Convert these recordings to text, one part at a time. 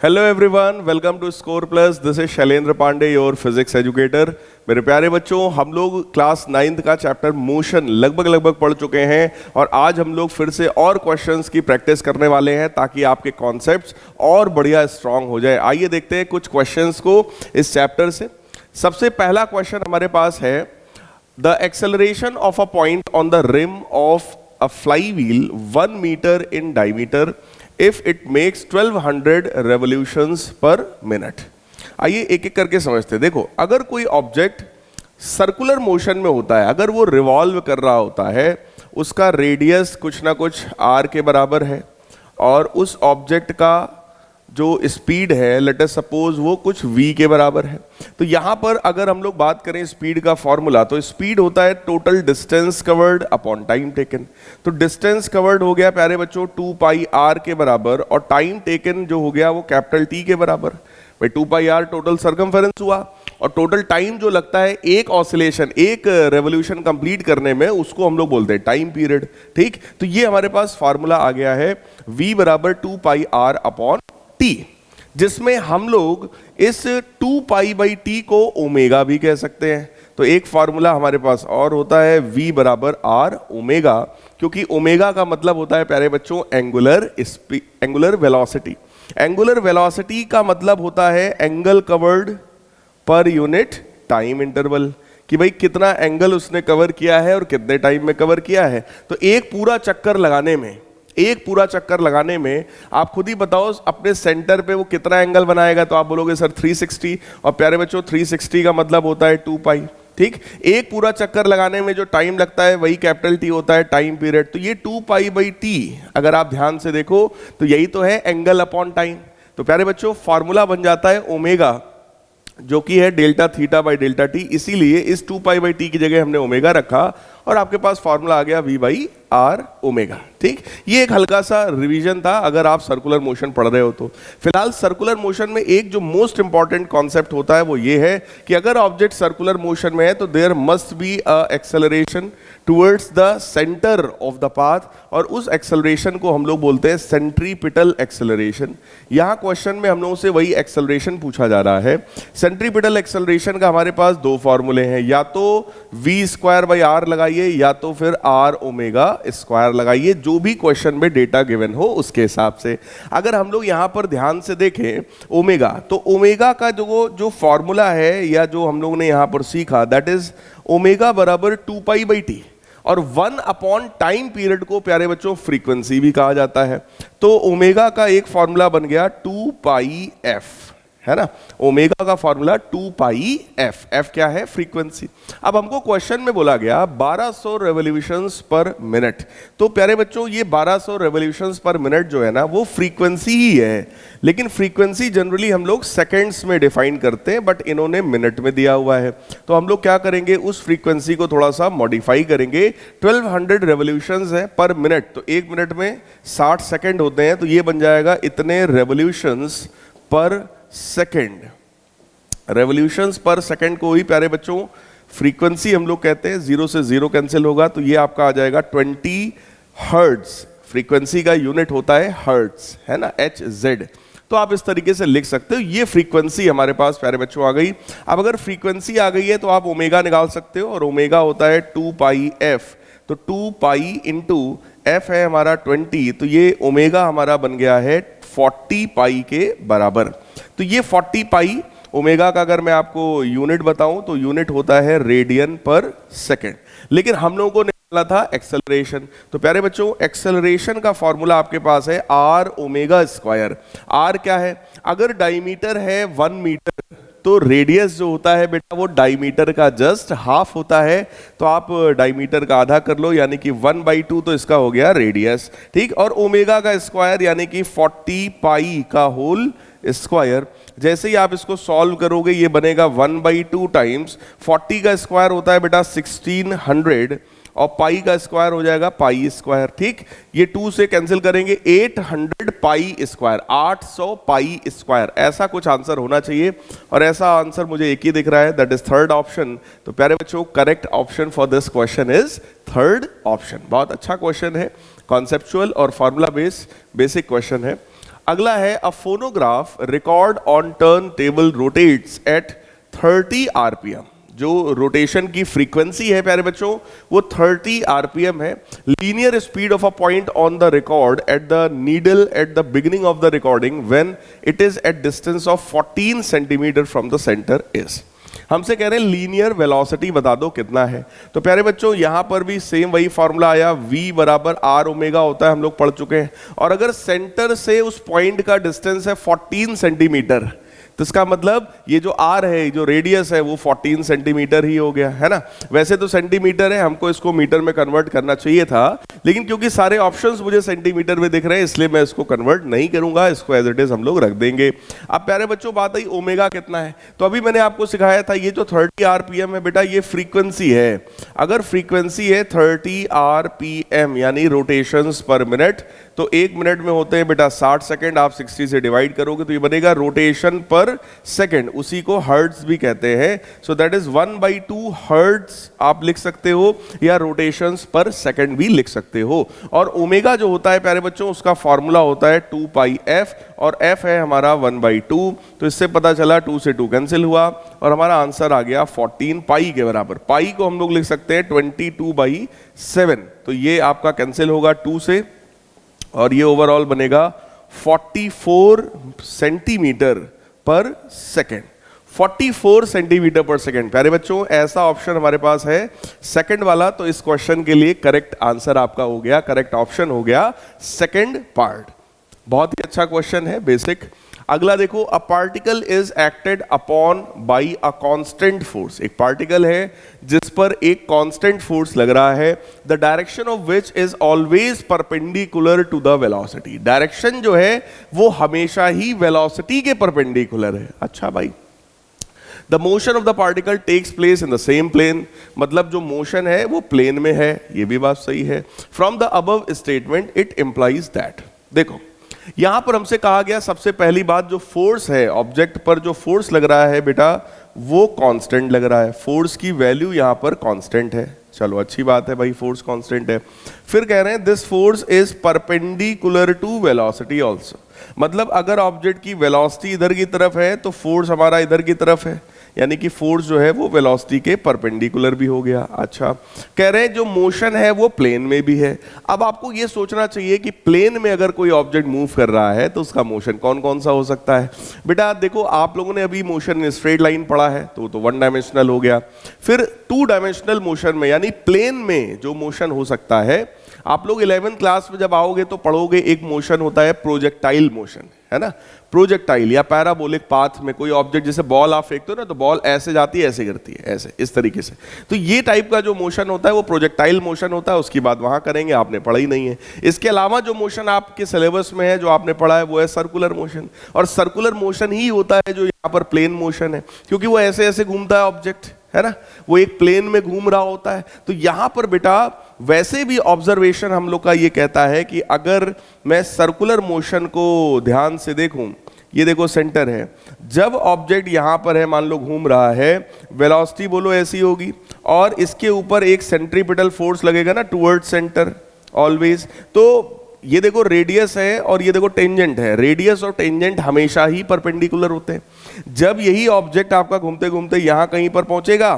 Hello everyone, welcome to Score Plus. This is Shailendra Pandey, your physics educator. मेरे प्यारे बच्चों, हम लोग क्लास 9th का चैप्टर मोशन लगभग पढ़ चुके हैं और आज हम लोग फिर से और क्वेश्चंस की प्रैक्टिस करने वाले हैं ताकि आपके कॉन्सेप्ट्स और बढ़िया स्ट्रांग हो जाए। आइए देखते हैं कुछ क्वेश्चंस को इस चैप्टर से। सबसे पहला क्वेश्चन हमारे पास है, the acceleration of a point on the rim of a flywheel 1 metre in diameter if it makes 1200 revolutions per minute। आइए एक एक करके समझते हैं। देखो, अगर कोई ऑब्जेक्ट सर्कुलर मोशन में होता है, अगर वो रिवॉल्व कर रहा होता है, उसका रेडियस कुछ ना कुछ r के बराबर है और उस ऑब्जेक्ट का जो स्पीड है, लेट अस सपोज वो कुछ v के बराबर है। तो यहां पर अगर हम लोग बात करें स्पीड का फॉर्मूला, तो स्पीड होता है total distance covered upon time taken. तो डिस्टेंस कवर्ड हो गया प्यारे बच्चों 2 पाई r के बराबर और टाइम टेकन जो हो गया वो कैपिटल T के बराबर। भाई 2 पाई r टोटल सर्कमफेरेंस हुआ और टोटल टाइम जो लगता है एक ऑसिलेशन, एक रेवोल्यूशन कंप्लीट करने में, उसको हम लोग बोलते हैं टाइम पीरियड। ठीक, तो ये हमारे पास फॉर्मूला आ गया है v बराबर 2 पाई r अपॉन t, जिसमें हम लोग इस 2 पाई बाई टी को ओमेगा भी कह सकते हैं। तो एक फॉर्मूला हमारे पास और होता है v बराबर r ओमेगा, क्योंकि ओमेगा का मतलब होता है प्यारे बच्चों एंगुलर वेलोसिटी। एंगुलर वेलोसिटी का मतलब होता है angle covered per unit time interval, कि भाई कितना एंगल उसने कवर किया है और कितने टाइम में कवर किया है। तो एक पूरा चक्कर लगाने में आप खुद ही बताओ अपने सेंटर पे वो कितना एंगल बनाएगा। तो आप बोलोगे सर 360, और प्यारे बच्चों 360 का मतलब होता है 2 पाई। ठीक, एक पूरा चक्कर लगाने में जो टाइम लगता है वही कैपिटल टी होता है टाइम पीरियड। तो ये 2 पाई बाई टी अगर आप ध्यान से देखो तो यही तो है एंगल अपॉन टाइम। तो प्यारे बच्चों फॉर्मूला बन जाता है ओमेगा, जो कि है delta theta by delta T. इसीलिए इस 2 पाई बाई टी की जगह हमने ओमेगा रखा और आपके पास फॉर्मूला आ गया v बाई आर ओमेगा। ठीक, ये एक हल्का सा रिवीजन था अगर आप सर्कुलर मोशन पढ़ रहे हो तो। फिलहाल सर्कुलर मोशन में एक जो मोस्ट इंपॉर्टेंट कॉन्सेप्ट होता है वो ये है कि अगर ऑब्जेक्ट सर्कुलर मोशन में है तो there must be a acceleration towards the centre of the path, और उस एक्सेलरेशन को हम लोग बोलते हैं सेंट्रीपिटल एक्सेलरेशन। यहाँ क्वेश्चन में हम लोगों से वही एक्सेलरेशन पूछा जा रहा है। सेंट्रीपिटल एक्सेलरेशन का हमारे पास दो फॉर्मूले हैं, या तो v स्क्वायर बाई आर लगाइए या तो फिर r ओमेगा स्क्वायर लगाइए, जो भी क्वेश्चन में डेटा गिवन हो उसके हिसाब से। अगर हम लोग यहाँ पर ध्यान से देखें ओमेगा, तो ओमेगा का जो फॉर्मूला है या जो हम लोग ने यहाँ पर सीखा, दैट इज ओमेगा बराबर 2 पाई बाई टी, और 1 अपॉन टाइम पीरियड को प्यारे बच्चों फ्रीक्वेंसी भी कहा जाता है। तो ओमेगा का एक फॉर्मूला बन गया 2 पाई एफ, है ना। ओमेगा का फॉर्मूला 2 पाई एफ, एफ क्या है? फ्रीक्वेंसी। अब हमको क्वेश्चन में बोला गया 1200 रेवोल्यूशंस पर मिनट। तो प्यारे बच्चों ये 1200 रेवोल्यूशंस पर मिनट जो है ना वो फ्रीक्वेंसी ही है, लेकिन फ्रीक्वेंसी जनरली हम लोग सेकंड्स में डिफाइन करते हैं, बट इन्होंने मिनट में दिया हुआ है। तो हम लोग क्या करेंगे, उस फ्रीक्वेंसी को थोड़ा सा मॉडिफाई करेंगे। 1200 रेवोल्यूशंस है पर मिनट, तो एक मिनट में 60 सेकेंड होते हैं, तो ये बन जाएगा इतने रेवोल्यूशंस पर सेकेंड। रेवोल्यूशंस पर सेकेंड को ही प्यारे बच्चों फ्रीक्वेंसी हम लोग कहते हैं। 0 से 0 कैंसिल होगा तो ये आपका आ जाएगा 20 हर्ट्ज। फ्रीक्वेंसी का यूनिट होता है हर्ट्ज, है ना, HZ। तो आप इस तरीके से लिख सकते हो। ये फ्रीक्वेंसी हमारे पास प्यारे बच्चों आ गई। अब अगर फ्रीक्वेंसी आ गई है तो आप ओमेगा निकाल सकते हो, और ओमेगा होता है 2 पाई एफ। तो 2 पाई इंटू एफ है हमारा 20, तो ये ओमेगा हमारा बन गया है 40 पाई के बराबर। तो ये 40 पाई ओमेगा का अगर मैं आपको यूनिट बताऊं तो यूनिट होता है रेडियन पर सेकेंड। लेकिन हम लोगों को निकालना था एक्सेलरेशन। तो प्यारे बच्चों एक्सेलरेशन का फॉर्मूला आपके पास है r ओमेगा स्क्वायर। r क्या है? अगर डायमीटर है 1 मीटर तो रेडियस जो होता है बेटा वो डायमीटर का जस्ट हाफ होता है। तो आप डायमीटर का आधा कर लो, यानी कि 1/2, तो इसका हो गया रेडियस। ठीक, और ओमेगा का स्क्वायर यानी कि 40 पाई का होल स्क्वायर। जैसे ही आप इसको सॉल्व करोगे ये बनेगा 1/2 टाइम्स 40 का स्क्वायर होता है बेटा 1600, और पाई का स्क्वायर हो जाएगा पाई स्क्वायर। ठीक, ये 2 से कैंसिल करेंगे 800 पाई स्क्वायर, 800 पाई स्क्वायर। ऐसा कुछ आंसर होना चाहिए, और ऐसा आंसर मुझे एक ही दिख रहा है, दैट इज थर्ड ऑप्शन। तो प्यारे बच्चों correct option for this question is third option. बहुत अच्छा क्वेश्चन है, कॉन्सेप्चुअल और फॉर्मूला बेस्ड बेसिक क्वेश्चन है। अगला है a phonograph record on turn table rotates at 30 RPM. जो रोटेशन की फ्रीक्वेंसी है प्यारे बच्चों वो 30 आरपीएम है। Linear speed of a point on the record at the needle at the beginning of the recording when it is at distance of 14 centimetre from the centre is. हमसे कह रहे हैं लीनियर वेलोसिटी बता दो कितना है। तो प्यारे बच्चों यहां पर भी सेम वही फॉर्मूला आया, v बराबर आर ओमेगा होता है, हम लोग पढ़ चुके हैं। और अगर सेंटर से उस पॉइंट का डिस्टेंस है 14 सेंटीमीटर तो इसका मतलब ये जो आर है, जो रेडियस है वो 14 सेंटीमीटर ही हो गया है ना। वैसे तो सेंटीमीटर है, हमको इसको मीटर में कन्वर्ट करना चाहिए था, लेकिन क्योंकि सारे ऑप्शंस मुझे सेंटीमीटर में दिख रहे हैं इसलिए मैं इसको कन्वर्ट नहीं करूंगा, इसको एज इट इज हम लोग रख देंगे। अब प्यारे बच्चों बात आई ओमेगा कितना है। तो अभी मैंने आपको सिखाया था ये जो 30 आरपीएम है बेटा ये फ्रीक्वेंसी है। अगर फ्रीक्वेंसी है 30 आरपीएम यानी रोटेशंस पर मिनट, तो एक मिनट में होते हैं बेटा 60 सेकंड। आप 60 से डिवाइड करोगे तो ये बनेगा रोटेशन पर सेकंड, उसी को हर्ट्ज भी कहते हैं। सो दैट इज 1/2 हर्ट्ज आप लिख सकते हो या रोटेशंस पर सेकंड भी लिख सकते हो। और ओमेगा जो होता है प्यारे बच्चों उसका फॉर्मूला होता है 2 पाई एफ और एफ है हमारा 1/2। तो इससे पता चला 2 से 2 कैंसिल हुआ और हमारा आंसर आ गया 14 पाई के बराबर। पाई को हम लोग लिख सकते हैं 22/7। तो ये आपका कैंसिल होगा 2 से और ये ओवरऑल बनेगा 44 सेंटीमीटर पर सेकेंड। 44 सेंटीमीटर पर सेकेंड। प्यारे बच्चों ऐसा ऑप्शन हमारे पास है सेकंड वाला, तो इस क्वेश्चन के लिए करेक्ट आंसर आपका हो गया, करेक्ट ऑप्शन हो गया सेकंड पार्ट। बहुत ही अच्छा क्वेश्चन है, बेसिक। अगला देखो, a particle is acted upon by a constant force. एक पार्टिकल है जिस पर एक कांस्टेंट फोर्स लग रहा है, the direction of which is always perpendicular to the velocity. Direction जो है वो हमेशा ही वेलोसिटी के परपेंडिकुलर है। अच्छा भाई, the motion of the particle takes place in the same plane, मतलब जो मोशन है वो प्लेन में है, ये भी बात सही है। From the above statement it implies that. देखो यहां पर हमसे कहा गया सबसे पहली बात, जो फोर्स है ऑब्जेक्ट पर जो फोर्स लग रहा है बेटा वो कांस्टेंट लग रहा है। फोर्स की वैल्यू यहां पर कांस्टेंट है। चलो अच्छी बात है भाई, फोर्स कांस्टेंट है। फिर कह रहे हैं this force is perpendicular to velocity also, मतलब अगर ऑब्जेक्ट की वेलोसिटी इधर की तरफ है तो फोर्स हमारा इधर की तरफ है, यानी कि फोर्स जो है वो वेलोसिटी के परपेंडिकुलर भी हो गया। अच्छा, कह रहे हैं जो मोशन है वो प्लेन में भी है। अब आपको ये सोचना चाहिए कि प्लेन में अगर कोई ऑब्जेक्ट मूव कर रहा है तो उसका मोशन कौन कौन सा हो सकता है। बेटा देखो आप लोगों ने अभी मोशन इन स्ट्रेट लाइन पढ़ा है तो 1 डायमेंशनल हो गया। फिर 2 डायमेंशनल मोशन में यानी प्लेन में जो मोशन हो सकता है, आप लोग 11th क्लास में जब आओगे तो पढ़ोगे एक मोशन होता है प्रोजेक्टाइल मोशन, है ना। प्रोजेक्टाइल या पैराबोलिक पाथ में कोई ऑब्जेक्ट, जैसे बॉल आप फेंकते हो ना तो बॉल ऐसे जाती है ऐसे गिरती है, ऐसे इस तरीके से। तो ये टाइप का जो मोशन होता है वो प्रोजेक्टाइल मोशन होता है। उसकी बात वहां करेंगे, आपने पढ़ा ही नहीं है। इसके अलावा जो मोशन आपके सिलेबस में है जो आपने पढ़ा है वो है सर्कुलर मोशन, और सर्कुलर मोशन ही होता है जो यहाँ पर प्लेन मोशन है, क्योंकि वो ऐसे ऐसे घूमता है ऑब्जेक्ट, है ना, वो एक प्लेन में घूम रहा होता है। तो यहां पर बेटा वैसे भी ऑब्जर्वेशन हम लोग का ये कहता है कि अगर मैं सर्कुलर मोशन को ध्यान से देखूं, ये देखो सेंटर है, जब ऑब्जेक्ट यहां पर है मान लो घूम रहा है, वेलोसिटी बोलो ऐसी होगी और इसके ऊपर एक सेंट्रीपिटल फोर्स लगेगा ना टुवर्ड्स सेंटर ऑलवेज। तो ये देखो रेडियस है और ये देखो टेंजेंट है, रेडियस और टेंजेंट हमेशा ही परपेंडिकुलर होते हैं। जब यही ऑब्जेक्ट आपका घूमते घूमते यहां कहीं पर पहुंचेगा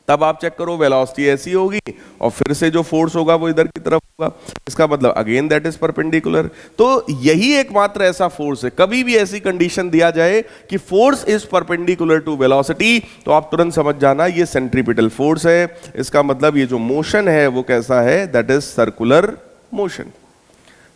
तब आप चेक करो वेलोसिटी ऐसी होगी और फिर से जो फोर्स होगा वो इधर की तरफ होगा, इसका मतलब अगेन दैट इज परपेंडिकुलर। तो यही एकमात्र ऐसा फोर्स है, कभी भी ऐसी कंडीशन दिया जाए कि force is perpendicular to velocity तो आप तुरंत समझ जाना ये सेंट्रीपिटल फोर्स है। इसका मतलब ये जो मोशन है वो कैसा है, दैट इज सर्कुलर मोशन।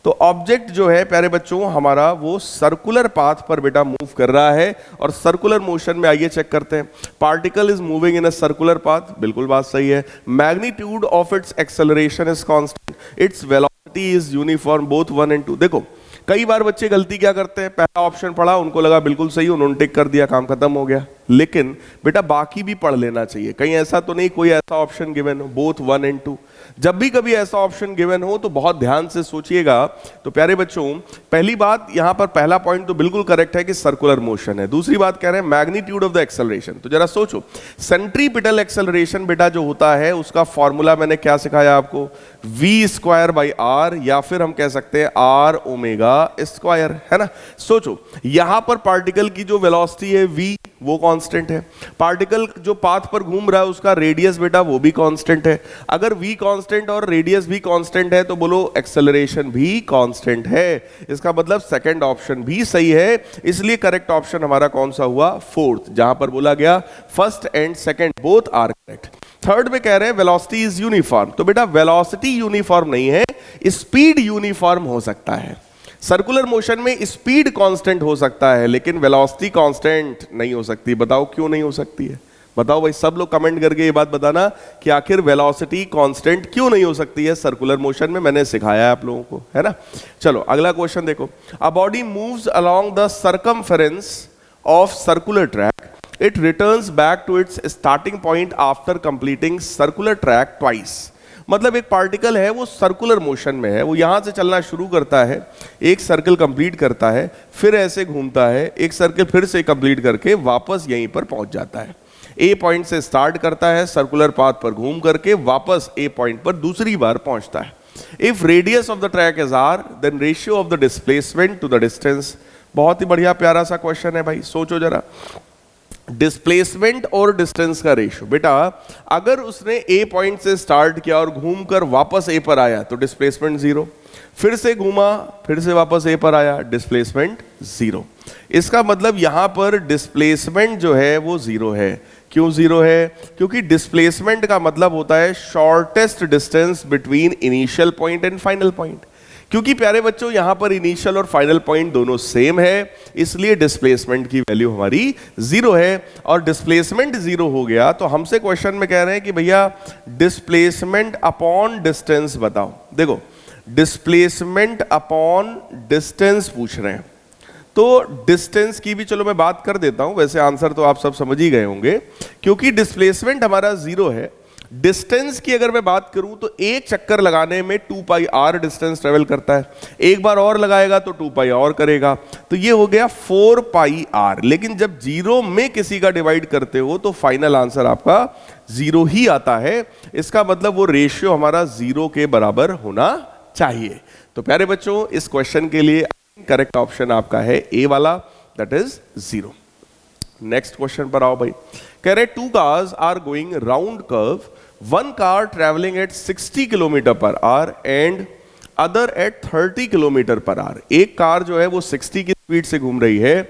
तो ऑब्जेक्ट जो है प्यारे बच्चों हमारा वो सर्कुलर पाथ पर बेटा मूव कर रहा है, और सर्कुलर मोशन में आइए चेक करते हैं। Particle is moving in a circular path, बिल्कुल बात सही है। Magnitude of its acceleration is constant, its velocity is uniform both 1 and 2। देखो कई बार बच्चे गलती क्या करते हैं, पहला ऑप्शन पढ़ा उनको लगा बिल्कुल सही, उन्होंने टिक कर दिया, काम खत्म हो गया। लेकिन बेटा बाकी भी पढ़ लेना चाहिए, कहीं ऐसा तो नहीं कोई ऐसा ऑप्शन गिवन हो बोथ 1 and 2। जब भी कभी ऐसा ऑप्शन गिवन हो तो बहुत ध्यान से सोचिएगा। तो प्यारे बच्चों, पहली बात यहां पर पहला पॉइंट तो बिल्कुल करेक्ट है कि सर्कुलर मोशन है। दूसरी बात कह रहे हैं मैग्नीट्यूड ऑफ द एक्सेलरेशन। तो जरा सोचो, सेंट्रीपिटल एक्सेलरेशन बेटा जो होता है उसका फॉर्मूला मैंने क्या सिखाया आपको, v स्क्वायर बाई आर, या फिर हम कह सकते हैं आर ओमेगा स्क्वायर, है ना। सोचो यहां पर पार्टिकल की जो वेलोसिटी है v, वो कांस्टेंट है। पार्टिकल जो पाथ पर घूम रहा है उसका रेडियस बेटा वो भी कांस्टेंट है। अगर v कांस्टेंट और रेडियस भी कांस्टेंट है तो बोलो एक्सेलरेशन भी कांस्टेंट है। इसका मतलब सेकंड ऑप्शन भी सही है। इसलिए करेक्ट ऑप्शन हमारा कौन सा हुआ, फोर्थ, जहां पर बोला गया first and second both are correct. Third में कह रहे हैं वेलोसिटी इज यूनिफॉर्म। तो बेटा वेलोसिटी यूनिफॉर्म नहीं है, स्पीड यूनिफॉर्म हो सकता है। सर्कुलर मोशन में स्पीड कांस्टेंट हो सकता है लेकिन वेलोसिटी कांस्टेंट नहीं हो सकती। बताओ क्यों नहीं हो सकती है, बताओ भाई, सब लोग कमेंट करके ये बात बताना कि आखिर वेलोसिटी कांस्टेंट क्यों नहीं हो सकती है सर्कुलर मोशन में। मैंने सिखाया है आप लोगों को, है ना। चलो अगला क्वेश्चन देखो। A body moves along the circumference of circular track, it returns back to its starting point after completing circular track twice. मतलब एक पार्टिकल है वो सर्कुलर मोशन में है, वो यहां से चलना शुरू करता है, एक सर्कल कंप्लीट करता है, फिर ऐसे घूमता है, एक सर्कल फिर से कंप्लीट करके वापस यहीं पर पहुंच जाता है। ए पॉइंट से स्टार्ट करता है, सर्कुलर पाथ पर घूम करके वापस ए पॉइंट पर दूसरी बार पहुंचता है। If radius of the track is r, then ratio of the displacement to the distance. बहुत ही बढ़िया प्यारा सा क्वेश्चन है भाई, सोचो जरा। डिस्प्लेसमेंट और डिस्टेंस का रेशियो, बेटा अगर उसने ए पॉइंट से स्टार्ट किया और घूमकर वापस ए पर आया तो डिस्प्लेसमेंट जीरो, फिर से घूमा फिर से वापस ए पर आया, डिस्प्लेसमेंट जीरो। इसका मतलब यहां पर डिस्प्लेसमेंट जो है वो जीरो है। क्यों जीरो है, क्योंकि डिस्प्लेसमेंट का मतलब होता है shortest distance between initial point and final point. क्योंकि प्यारे बच्चों यहां पर इनिशियल और फाइनल पॉइंट दोनों सेम है, इसलिए डिस्प्लेसमेंट की वैल्यू हमारी जीरो है। और डिस्प्लेसमेंट जीरो हो गया तो हमसे क्वेश्चन में कह रहे हैं कि भैया डिस्प्लेसमेंट अपॉन डिस्टेंस बताओ। देखो डिस्प्लेसमेंट अपॉन डिस्टेंस पूछ रहे हैं, तो डिस्टेंस की भी चलो मैं बात कर देता हूं, वैसे आंसर तो आप सब समझ ही गए होंगे। क्योंकि डिस्प्लेसमेंट हमारा जीरो है, डिस्टेंस की अगर मैं बात करूं तो एक चक्कर लगाने में 2 पाई आर डिस्टेंस ट्रेवल करता है, एक बार और लगाएगा तो 2 पाई और करेगा, तो ये हो गया 4 पाई आर। लेकिन जब जीरो में किसी का डिवाइड करते हो तो फाइनल आंसर आपका जीरो ही आता है। इसका मतलब वो रेशियो हमारा जीरो के बराबर होना चाहिए। तो प्यारे बच्चों इस क्वेश्चन के लिए करेक्ट ऑप्शन आपका है ए वाला, that is zero. Next question पर आओ भाई। कह रहे two cars are going round curve, one car travelling at 60 kilometre per hour and other at 30 kilometre per hour. एक कार जो है वो 60 की स्पीड से घूम रही है,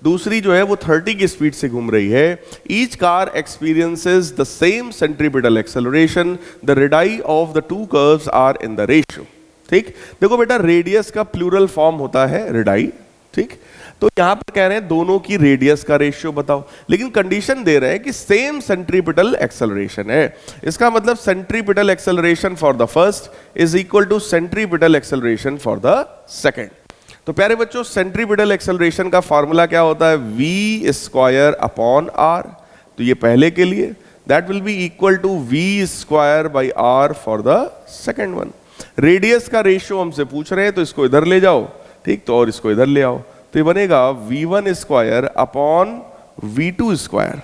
दूसरी जो है वो 30 की स्पीड से घूम रही है। Each car experiences the same centripetal acceleration, the radii of the two curves are in the ratio. ठीक, देखो बेटा रेडियस का प्लूरल फॉर्म होता है रेडियाई, ठीक। तो यहां पर कह रहे हैं दोनों की रेडियस का रेशियो बताओ, लेकिन कंडीशन दे रहे हैं कि सेम सेंट्रीपिटल एक्सेलरेशन है। इसका मतलब centripetal acceleration for the first is equal to centripetal acceleration for the second. तो प्यारे बच्चों सेंट्रीपिटल एक्सेलरेशन का फॉर्मूला क्या होता है, v स्क्वायर अपॉन r। तो ये पहले के लिए that will be equal to v square by r for the second one. Radius का रेशियो हमसे पूछ रहे हैं तो इसको इधर ले जाओ, ठीक, तो और इसको इधर ले आओ, तो ये बनेगा v1 square upon v2 square,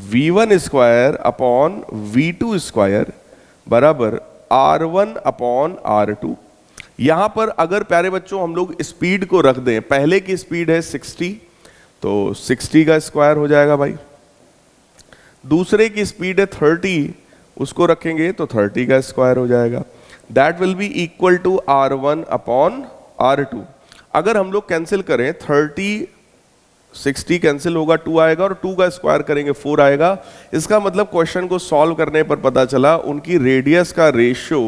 v1 square upon v2 square बराबर r1 अपॉन r2। यहां पर अगर प्यारे बच्चों हम लोग स्पीड को रख दें, पहले की स्पीड है 60 तो 60 का स्क्वायर हो जाएगा भाई, दूसरे की स्पीड है 30 उसको रखेंगे तो 30 का स्क्वायर हो जाएगा, that will be equal to r1 upon r2। अगर हम लोग कैंसिल करें 30 60 कैंसिल होगा 2 आएगा और 2 का स्क्वायर करेंगे 4 आएगा। इसका मतलब क्वेश्चन को सॉल्व करने पर पता चला उनकी रेडियस का रेशियो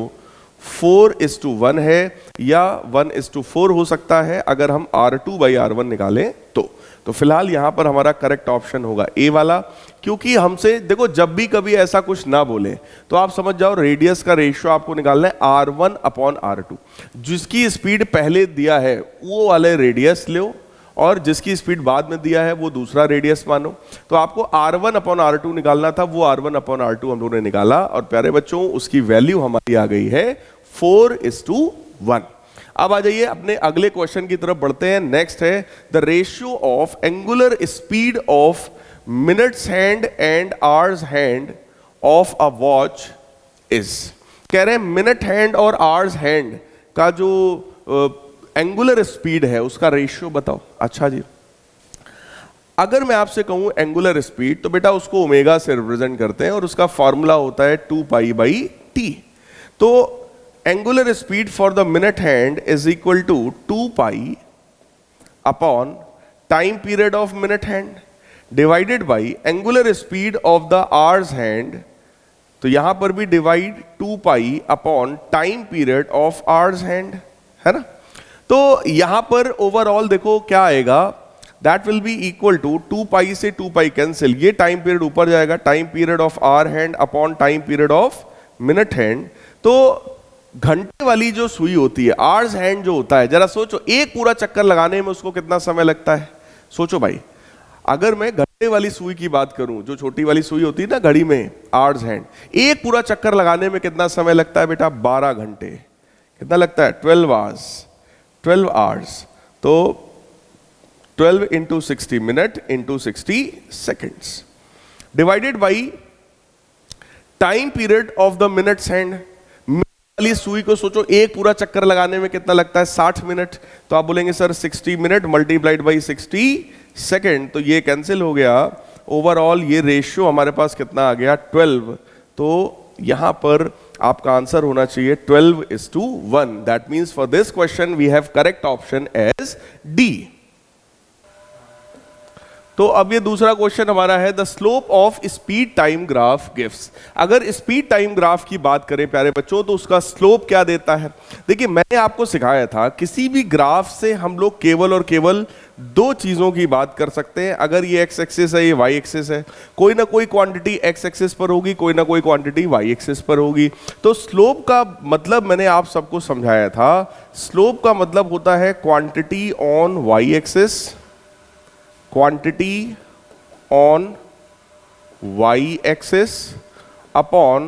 4:1 है या 1:4 हो सकता है अगर हम r2 बाई r1 निकालें तो फिलहाल यहां पर हमारा करेक्ट ऑप्शन होगा ए वाला। क्योंकि हमसे देखो जब भी कभी ऐसा कुछ ना बोले तो आप समझ जाओ रेडियस का रेशियो आपको निकालना है r1 अपॉन r2। जिसकी स्पीड पहले दिया है वो वाले रेडियस लो और जिसकी स्पीड बाद में दिया है वो दूसरा रेडियस मानो। तो आपको R1 अपॉन R2 निकालना था, वो R1 अपॉन R2 हम लोगों ने निकाला और प्यारे बच्चों उसकी वैल्यू हमारी आ गई है 4:1। अब आ जाइए अपने अगले क्वेश्चन की तरफ बढ़ते हैं। नेक्स्ट है the ratio of angular speed of minutes hand and hours hand of a watch is. कह रहे हैं मिनट हैंड और आवर्स हैंड का जो एंगुलर स्पीड है उसका रेशियो बताओ। अच्छा जी, अगर मैं आपसे कहूं एंगुलर स्पीड तो बेटा उसको ओमेगा से रिप्रेजेंट करते हैं और उसका फॉर्मूला होता है 2π/t। तो angular speed for the minute hand is equal to 2π upon time period of minute hand divided by angular speed of the hours hand. तो यहां पर भी divide 2π upon time period of hours hand, है ना। तो यहां पर ओवरऑल देखो क्या आएगा, that will be equal to 2π से 2π कैंसिल, ये टाइम पीरियड ऊपर जाएगा, time period of hour hand upon time period of minute hand. तो घंटे वाली जो सुई होती है, आवर्स हैंड जो होता है, जरा सोचो एक पूरा चक्कर लगाने में उसको कितना समय लगता है। सोचो भाई, अगर मैं घंटे वाली सुई की बात करूं, जो छोटी वाली सुई होती है ना घड़ी में, आवर्स हैंड, एक पूरा चक्कर लगाने में कितना समय लगता है बेटा? 12 घंटे। कितना लगता है? 12 आवर्स। तो 12 into 60 minute into 60 seconds divided by time period of the minutes hand. वाली सुई को सोचो एक पूरा चक्कर लगाने में कितना लगता है? 60 मिनट। तो आप बोलेंगे sir 60 minute multiplied by 60 second, तो ये कैंसिल हो गया। ओवरऑल ये रेशियो हमारे पास कितना आ गया? 12। तो यहां पर आपका आंसर होना चाहिए 12:1। That means for this question we have correct option as D. तो अब ये दूसरा क्वेश्चन हमारा है the slope of speed time graph gives. अगर स्पीड टाइम ग्राफ की बात करें प्यारे बच्चों तो उसका स्लोप क्या देता है? देखिए मैंने आपको सिखाया था किसी भी ग्राफ से हम लोग केवल और केवल दो चीजों की बात कर सकते हैं। अगर ये एक्स एक्सिस है, ये वाई एक्सिस है, कोई ना कोई क्वांटिटी एक्स एक्सिस पर होगी, कोई ना कोई क्वांटिटी वाई एक्सिस पर होगी। तो स्लोप का मतलब मैंने आप सबको समझाया था, स्लोप का मतलब होता है quantity on Y axis, quantity on Y axis upon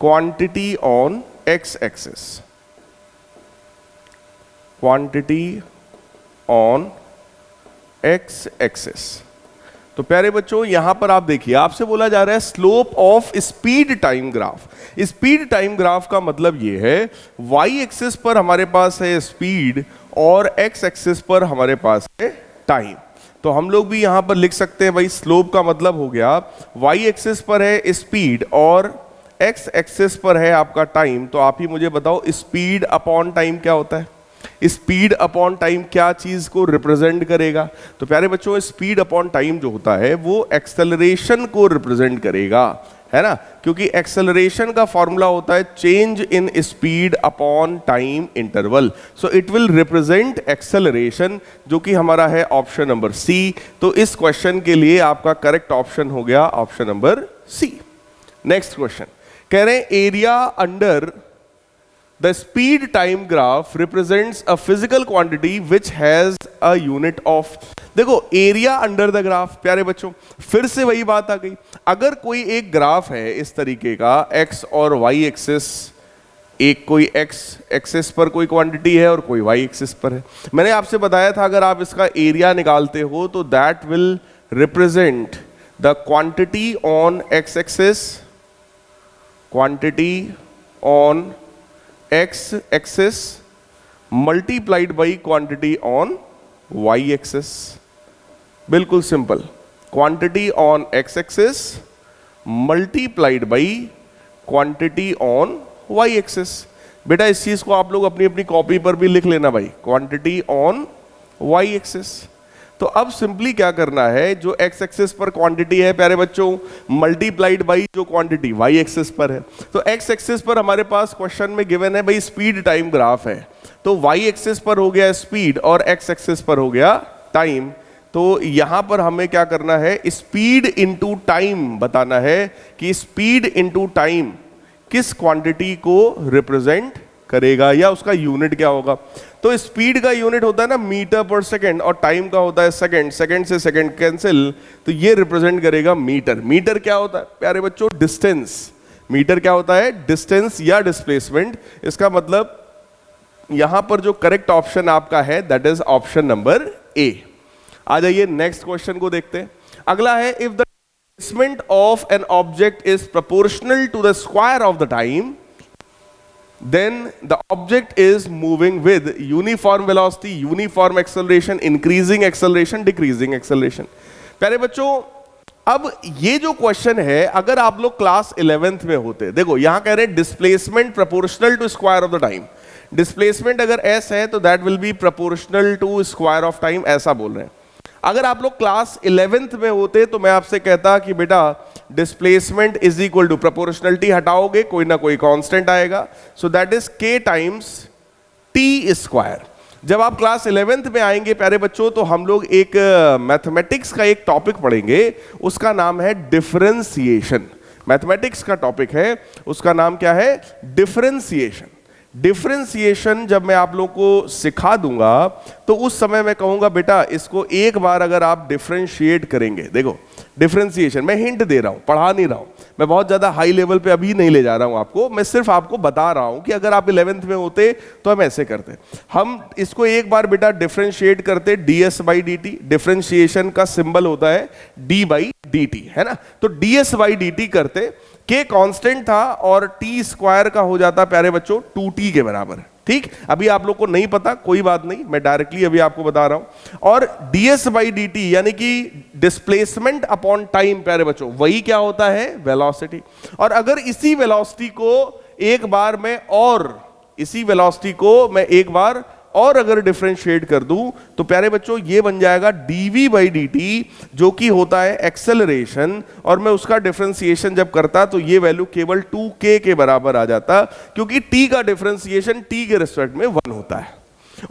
quantity on X axis, quantity on X axis. तो प्यारे बच्चों यहां पर आप देखिए, आपसे बोला जा रहा है slope of speed time graph. Speed time graph का मतलब ये है वाई एक्सिस पर हमारे पास है स्पीड और एक्स एक्सिस पर हमारे पास है टाइम। तो हम लोग भी यहां पर लिख सकते हैं भाई स्लोप का मतलब हो गया वाई एक्सिस पर है स्पीड और एक्स एक्सिस पर है आपका टाइम। तो आप ही मुझे बताओ स्पीड अपॉन टाइम क्या होता है? स्पीड अपॉन टाइम क्या चीज को रिप्रेजेंट करेगा? तो प्यारे बच्चों स्पीड अपॉन टाइम जो होता है वो एक्सेलरेशन को रिप्रेजेंट करेगा, है ना, क्योंकि एक्सेलरेशन का फॉर्मूला होता है change in speed upon time interval. So it will represent acceleration, जो कि हमारा है ऑप्शन नंबर सी। तो इस क्वेश्चन के लिए आपका करेक्ट ऑप्शन हो गया option number C. Next question कह रहे हैं area under the speed time graph represents a physical quantity which has a unit of. देखो एरिया अंडर द ग्राफ, प्यारे बच्चों फिर से वही बात आ गई। अगर कोई एक ग्राफ है इस तरीके का, एक्स और वाई एक्सिस, एक कोई एक्स एक्सिस पर कोई क्वांटिटी है और कोई वाई एक्सिस पर है। मैंने आपसे बताया था अगर आप इसका एरिया निकालते हो तो that will represent the quantity on X axis, quantity on X axis multiplied by quantity on Y axis. बिल्कुल simple, quantity on X axis multiplied by quantity on Y axis. बेटा इस चीज को आप लोग अपनी अपनी कॉपी पर भी लिख लेना भाई, क्वांटिटी ऑन वाई एक्सिस। तो अब सिंपली क्या करना है, जो एक्स एक्सिस पर क्वांटिटी है प्यारे बच्चों मल्टीप्लाइड बाई जो क्वांटिटी वाई एक्सिस पर है। तो एक्स एक्सिस पर हमारे पास क्वेश्चन में गिवन है भाई स्पीड टाइम ग्राफ है, तो वाई एक्सिस पर हो गया स्पीड और एक्स एक्सिस पर हो गया टाइम। तो यहां पर हमें क्या करना है, स्पीड इनटू टाइम बताना है कि स्पीड इनटू टाइम किस क्वांटिटी को रिप्रेजेंट करेगा या उसका यूनिट क्या होगा। तो स्पीड का यूनिट होता है ना मीटर पर सेकंड और टाइम का होता है सेकंड, सेकंड से सेकंड कैंसिल, तो ये रिप्रेजेंट करेगा मीटर। मीटर क्या होता है प्यारे बच्चों? डिस्टेंस। मीटर क्या होता है? डिस्टेंस या डिस्प्लेसमेंट। इसका मतलब यहां पर जो करेक्ट ऑप्शन आपका है that is option number A. आ जाइए नेक्स्ट क्वेश्चन को देखते हैं। अगला है if the displacement of an object is proportional to the square of the time, then the object is moving with uniform velocity, uniform acceleration, increasing acceleration, decreasing acceleration। प्यारे बच्चों अब ये जो क्वेश्चन है अगर आप लोग क्लास 11th में होते, देखो यहां कह रहे हैं displacement proportional to square of the time. Displacement अगर एस है तो that will be proportional to square of time, ऐसा बोल रहे हैं। अगर आप लोग क्लास 11th में होते तो मैं आपसे कहता कि बेटा displacement is equal to proportionality हटाओगे कोई ना कोई कांस्टेंट आएगा, so that is k times t square. जब आप क्लास 11th में आएंगे प्यारे बच्चों तो हम लोग एक मैथमेटिक्स का एक टॉपिक पढ़ेंगे, उसका नाम है डिफरेंशिएशन। मैथमेटिक्स का टॉपिक है, उसका नाम क्या है? डिफरेंशिएशन। डिफरेंशिएशन जब मैं आप लोगों को सिखा दूंगा तो उस समय मैं कहूंगा बेटा इसको एक बार अगर आप डिफरेंशिएट करेंगे, देखो डिफरेंशिएशन मैं हिंट दे रहा हूं, पढ़ा नहीं रहा हूं, मैं बहुत ज्यादा हाई लेवल पे अभी नहीं ले जा रहा हूं आपको, मैं सिर्फ आपको बता रहा हूं कि अगर आप 11th में होते तो हम ऐसे करते। हम इसको एक बार बेटा डिफरेंशिएट करते ds बाई dt। डिफरेंशिएशन का सिंबल होता है d बाई dt, है ना? तो ds बाई dt करते, k कांस्टेंट था और t स्क्वायर का हो जाता प्यारे बच्चों 2t के बराबर। ठीक, अभी आप लोग को नहीं पता कोई बात नहीं, मैं डायरेक्टली अभी आपको बता रहा हूं। और ds बाई dt यानी कि डिस्प्लेसमेंट अपॉन टाइम प्यारे बच्चों वही क्या होता है? वेलोसिटी। और अगर इसी वेलोसिटी को एक बार मैं और अगर डिफरेंशिएट कर दूं तो प्यारे बच्चों ये बन जाएगा dv बाई dt जो कि होता है एक्सेलरेशन, और मैं उसका डिफरेंशिएशन जब करता तो ये वैल्यू केवल 2k के बराबर आ जाता, क्योंकि t का डिफरेंशिएशन t के रिस्पेक्ट में 1 होता है।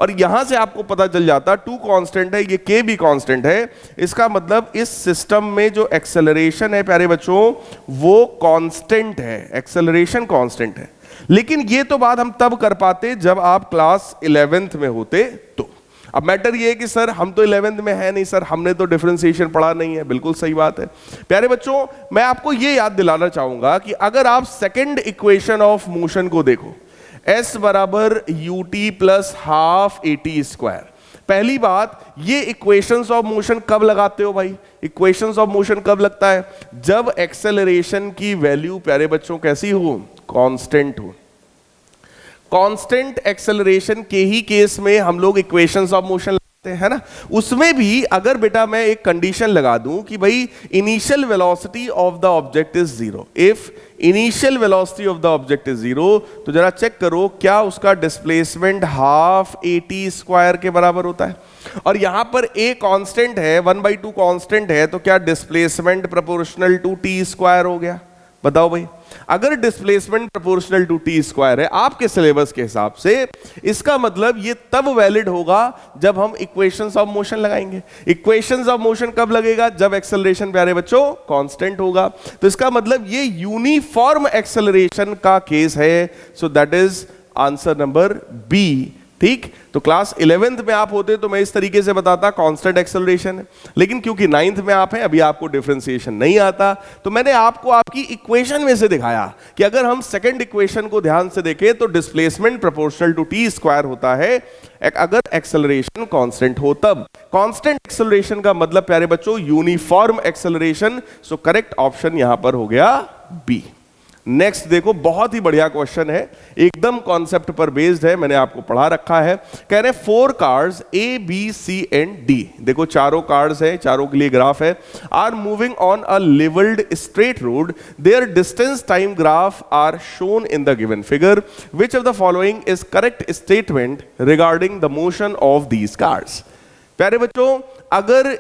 और यहां से आपको पता चल जाता 2 कांस्टेंट है, ये k भी कांस्टेंट है, इसका मतलब इस सिस्टम में जो एक्सेलरेशन है प्यारे बच्चों वो कांस्टेंट है, एक्सेलरेशन कांस्टेंट है। लेकिन ये तो बात हम तब कर पाते जब आप क्लास 11th में होते तो। अब मैटर ये है कि सर हम तो 11th में है नहीं सर, हमने तो डिफरेंशिएशन पढ़ा नहीं है। बिल्कुल सही बात है प्यारे बच्चों, मैं आपको ये याद दिलाना चाहूंगा कि अगर आप सेकंड इक्वेशन ऑफ मोशन को देखो, s बराबर ut plus half at square. पहली बात, ये इक्वेशंस ऑफ मोशन कब लगाते हो भाई? इक्वेशंस ऑफ मोशन कब लगता है? जब एक्सेलरेशन की वैल्यू प्यारे बच्चों कैसी हो? कांस्टेंट हो। कांस्टेंट एक्सेलरेशन के ही केस में हम लोग इक्वेशंस ऑफ मोशन लगाते हैं ना। उसमें भी अगर बेटा मैं एक कंडीशन लगा दूं कि भाई initial velocity of the object is 0, if initial velocity of the object is 0, तो जरा चेक करो क्या उसका डिस्प्लेसमेंट हाफ at स्क्वायर के बराबर होता है। और यहां पर a कांस्टेंट है, 1/2 कांस्टेंट है, तो क्या displacement proportional to t square हो गया? बताओ भाई, अगर displacement proportional to t square है आपके सिलेबस के हिसाब से, इसका मतलब ये तब वैलिड होगा जब हम इक्वेशंस ऑफ मोशन लगाएंगे। इक्वेशंस ऑफ मोशन कब लगेगा? जब एक्सेलरेशन प्यारे बच्चों कांस्टेंट होगा। तो इसका मतलब ये यूनिफॉर्म एक्सेलरेशन का केस है, so that is answer number B. ठीक, तो क्लास 11th में आप होते तो मैं इस तरीके से बताता कांस्टेंट एक्सेलरेशन है, लेकिन क्योंकि 9th में आप हैं, अभी आपको डिफरेंशिएशन नहीं आता, तो मैंने आपको आपकी इक्वेशन में से दिखाया कि अगर हम सेकंड इक्वेशन को ध्यान से देखें तो displacement proportional to t square होता है अगर एक्सेलरेशन कांस्टेंट हो तब। कांस्टेंट एक्सेलरेशन का मतलब प्यारे बच्चों uniform acceleration, so correct option यहां पर हो गया बी। नेक्स्ट देखो, बहुत ही बढ़िया क्वेश्चन है, एकदम कॉन्सेप्ट पर बेस्ड है, मैंने आपको पढ़ा रखा है। कह रहे हैं 4 cars A, B, C and D, देखो चारों कार्स है, चारों के लिए ग्राफ है, are moving on a levelled straight road, their distance time graph are shown in the given figure, which of the following is correct statement regarding the motion of these cars. प्यारे बच्चों, अगर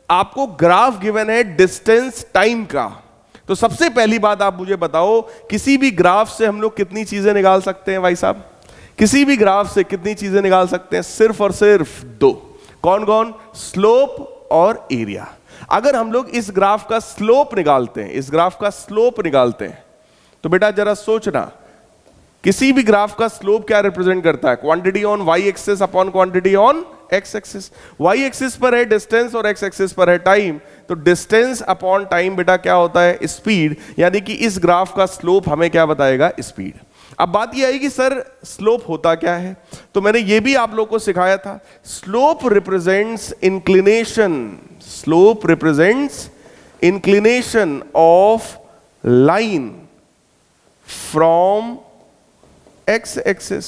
आपको graph given है distance time का, तो सबसे पहली बात आप मुझे बताओ, किसी भी ग्राफ से हम लोग कितनी चीजें निकाल सकते हैं भाई साहब? किसी भी ग्राफ से कितनी चीजें निकाल सकते हैं? सिर्फ और सिर्फ 2। कौन कौन? स्लोप और एरिया। अगर हम लोग इस ग्राफ का स्लोप निकालते हैं, इस ग्राफ का स्लोप निकालते हैं, तो बेटा जरा सोचना, किसी भी ग्राफ का स्लोप क्या रिप्रेजेंट करता है? Quantity on Y axis upon quantity on X axis. Y axis पर है डिस्टेंस और एक्स एक्सिस पर है टाइम, तो डिस्टेंस अपॉन टाइम बेटा क्या होता है? स्पीड। यानी कि इस ग्राफ का स्लोप हमें क्या बताएगा? स्पीड। अब बात ये आई कि सर स्लोप होता क्या है, तो मैंने ये भी आप लोग को सिखाया था। Slope represents inclination, slope represents inclination of line from x axis.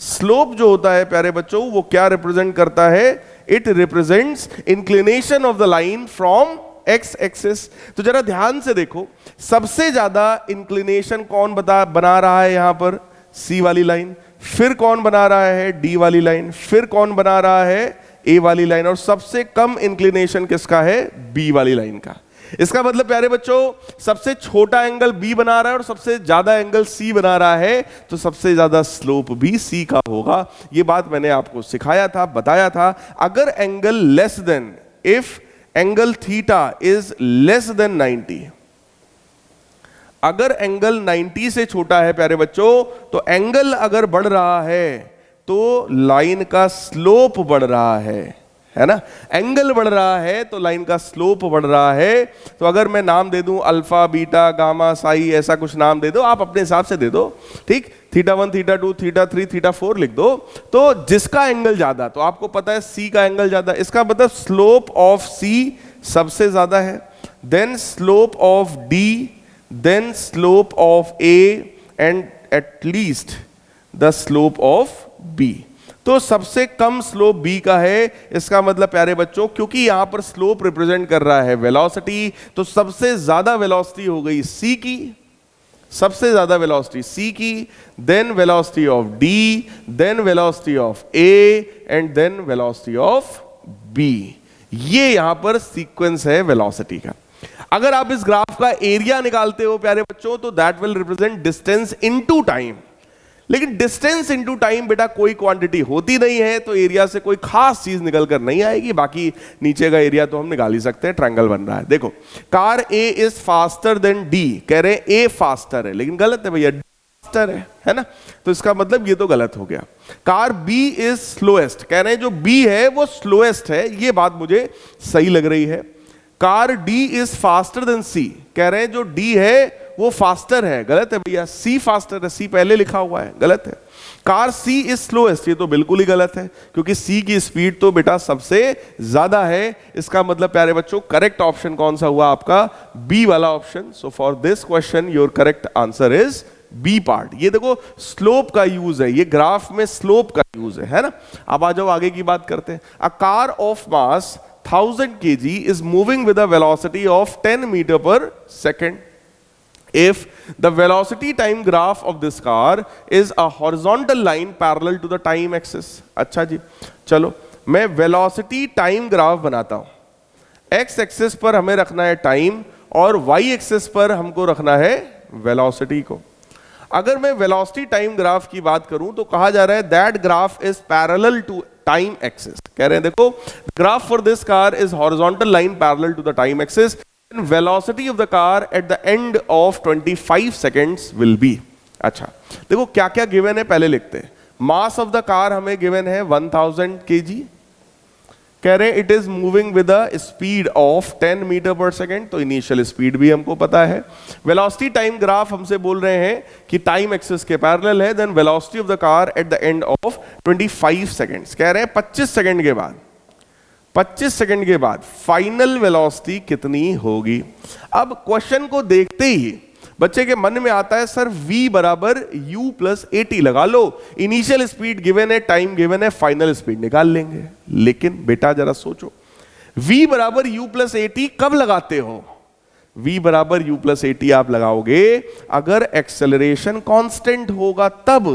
Slope जो होता है प्यारे बच्चों वो क्या रिप्रेजेंट करता है? It represents inclination of the line from x axis. तो जरा ध्यान से देखो, सबसे ज्यादा इंक्लिनेशन कौन बना रहा है यहां पर? सी वाली लाइन। फिर कौन बना रहा है? डी वाली लाइन। फिर कौन बना रहा है? ए वाली लाइन। और सबसे कम इंक्लिनेशन किसका है? बी वाली लाइन का। इसका मतलब प्यारे बच्चों सबसे छोटा एंगल बी बना रहा है और सबसे ज्यादा एंगल सी बना रहा है, तो सबसे ज्यादा स्लोप भी सी का होगा। ये बात मैंने आपको सिखाया था, बताया था। अगर angle less than, if angle theta is less than 90, अगर एंगल 90 से छोटा है प्यारे बच्चों, तो एंगल अगर बढ़ रहा है तो लाइन का स्लोप बढ़ रहा है ना? एंगल बढ़ रहा है तो लाइन का स्लोप बढ़ रहा है। तो अगर मैं नाम दे दूं अल्फा, बीटा, गामा, साई, ऐसा कुछ नाम दे दो, आप अपने हिसाब से दे दो, ठीक? थीटा 1, थीटा 2, थीटा 3, थीटा 4 लिख दो। तो जिसका एंगल ज्यादा, तो आपको पता है सी का एंगल ज्यादा, इसका मतलब स्लोप ऑफ सी सबसे ज्यादा है, then slope of D, then slope of A, and at least the slope of B. तो सबसे कम स्लोप बी का है। इसका मतलब प्यारे बच्चों, क्योंकि यहां पर स्लोप रिप्रेजेंट कर रहा है वेलोसिटी, तो सबसे ज्यादा वेलोसिटी हो गई सी की, सबसे ज्यादा वेलोसिटी सी की, then velocity of D, then velocity of A, and then velocity of B. ये यहां पर सीक्वेंस है वेलोसिटी का। अगर आप इस ग्राफ का एरिया निकालते हो प्यारे बच्चों, तो that will represent distance into time. लेकिन डिस्टेंस इनटू टाइम बेटा कोई क्वांटिटी होती नहीं है, तो एरिया से कोई खास चीज निकल कर नहीं आएगी। बाकी नीचे का एरिया तो हम निकाल ही सकते हैं, ट्रायंगल बन रहा है। देखो, car A is faster then D, कह रहे हैं ए फास्टर है, लेकिन गलत है भैया, डी फास्टर है ना? तो इसका मतलब ये तो गलत हो गया। कार बी इज स्लोएस्ट, कह रहे हैं जो बी है वो स्लोएस्ट है, ये बात मुझे सही लग रही है। Car D is faster than C, कह रहे हैं जो डी है वो फास्टर है, गलत है भैया, सी फास्टर है, सी पहले लिखा हुआ है, गलत है। कार सी इज स्लोएस्ट, ये तो बिल्कुल ही गलत है, क्योंकि सी की स्पीड तो बेटा सबसे ज्यादा है। इसका मतलब प्यारे बच्चों करेक्ट ऑप्शन कौन सा हुआ आपका? बी वाला option. So for this question your correct answer is B part. ये देखो स्लोप का यूज है, ये ग्राफ में स्लोप का यूज है ना? अब आ जाओ आगे की बात करते हैं। A car of mass 1000 kg is moving with a velocity of 10 meter per second. If the velocity time graph of this car is a horizontal line parallel to the time axis. अच्छा जी, चलो मैं velocity time graph बनाता हूं। x axis पर हमें रखना है time और y एक्सिस पर हमको रखना है velocity को। अगर मैं velocity time graph की बात करूं तो कहा जा रहा है that graph is parallel to time axis। कह रहे हैं देखो, graph for this car is horizontal line parallel to the time axis and velocity of the car at the end of 25 seconds will be। अच्छा देखो क्या क्या given है पहले लिखते हैं। मास ऑफ द कार हमें गिवन है 1000 kg, कह रहे हैं it is moving with a speed of 10 metre per second, तो इनिशियल स्पीड भी हमको पता है। वेलोसिटी टाइम ग्राफ हमसे बोल रहे हैं कि टाइम एक्सिस के पैरेलल है, then velocity of the car at the end of 25 seconds, कह रहे हैं 25 सेकेंड के बाद, 25 सेकेंड के बाद फाइनल वेलोसिटी कितनी होगी। अब क्वेश्चन को देखते ही बच्चे के मन में आता है सर v बराबर u प्लस at लगा लो, इनिशियल स्पीड गिवन है, टाइम गिवन है, फाइनल स्पीड निकाल लेंगे। लेकिन बेटा जरा सोचो, v बराबर u प्लस at कब लगाते हो? v बराबर u प्लस at आप लगाओगे अगर एक्सेलरेशन कांस्टेंट होगा तब।